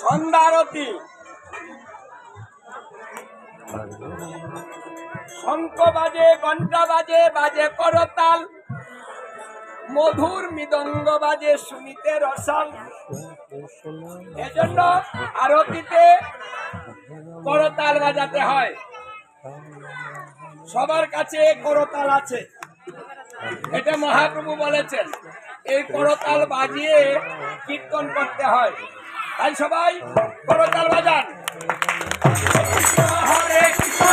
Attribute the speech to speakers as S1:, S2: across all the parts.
S1: সন্ধ্যারতি শঙ্খ বাজে, ঘণ্টা বাজে, বাজে করতাল, মধুর মৃদঙ্গ বাজে, শুনিতে রসাল। এজন্য আরতিতে করতাল বাজাতে হয়। সবার কাছে করতাল আছে, এটা মহাপ্রভু বলেছেন। এই করতাল বাজিয়ে কীর্তন করতে হয়। তাই সবাই করতাল বাজান। হরে কৃষ্ণ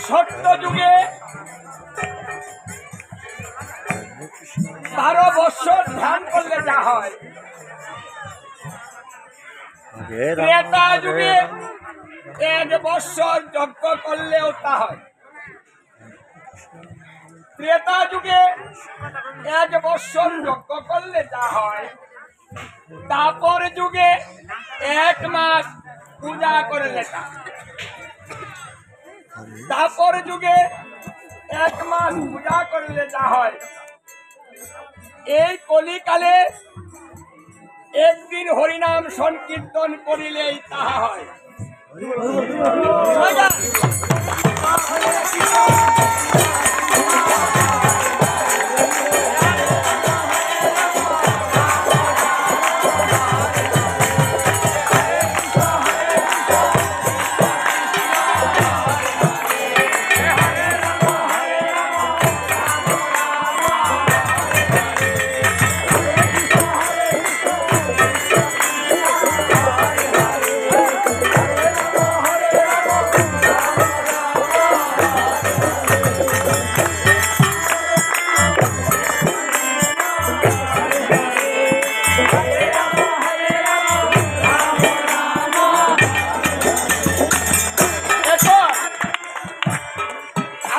S1: সত্য যুগে 12 বছর ধ্যান করলে যা হয়, ত্রেতা যুগে 1 বছর যজ্ঞ করলেও তা হয়। ত্রেতা যুগে 1 বছর যজ্ঞ করলে যা হয়, তারপর যুগে 1 মাস পূজা করলে তা। তারপর যুগে 1 মাস পূজা করলে যা হয়। এই কলিকালে একদিন হরিনাম সংকীর্তন করিলেই তাহা হয়।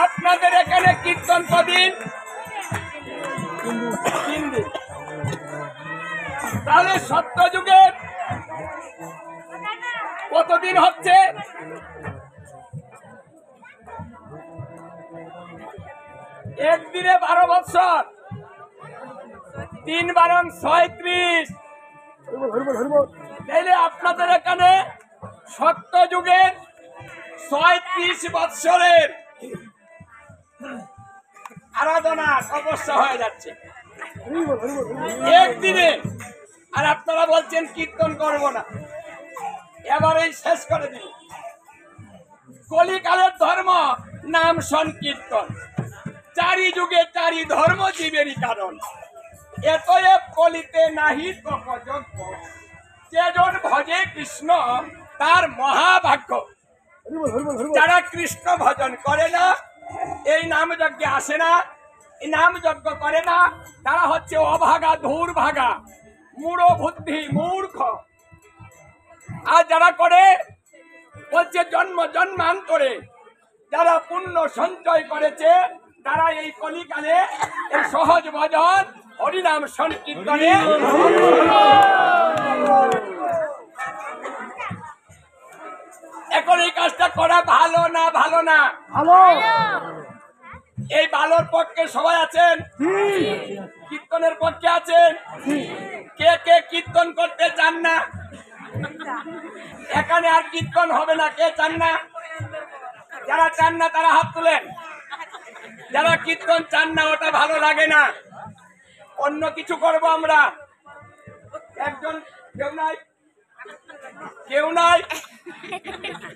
S1: আপনাদের এখানে কীর্তন কদিন? 3 দিন। তাহলে সত্য যুগে কতদিন হচ্ছে? 1 দিনে 12 বছর, 3 বারং 36। তাইলে আপনাদের এখানে সত্য যুগের 36 বৎসরের আরাধনা তপস্যা হয়ে যাচ্ছে একদিনে। আর আপনারা বলছেন কীর্তন করব না, এবারেই শেষ করে দিন। কলিকালের ধর্ম নাম সংকীর্তন, 4 যুগে 4 ধর্ম জীবেরই কারণ। এতএব কলিতে নাহি তপযজ্ঞ, যেজন ভজে কৃষ্ণ তার মহাভাগ্য। যারা কৃষ্ণ ভজন করে না, এই নাম যজ্ঞে আসে না, নাম যজ্ঞ করে না তারা হচ্ছে অভাগা, দুর্ভাগা, মূঢ় বুদ্ধি, মূর্খ। আর যারা করে বলছে জন্ম জন্মান্তরে যারা পুণ্য সঞ্চয় করেছে তারা এই কলিকালে এই সহজ ভজন হরিনাম সংকীর্তনে এখন এই কাজটা করা ভালো না ভালো না?
S2: ভালো।
S1: এই ভালোর পক্ষে সবাই আছেন? কীর্তনের পক্ষে আছেন? কে কে কীর্তন করতে চান না? এখানে আর কীর্তন হবে না, কে চান না? যারা চান না তারা হাত তুলেন। যারা কীর্তন চান না, ওটা ভালো লাগে না, অন্য কিছু করব আমরা। একজন কেউ নাই, কেউ নাই?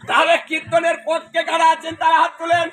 S1: তাহলে কীর্তনের পক্ষে কারা আছেন তারা হাত তুলেন।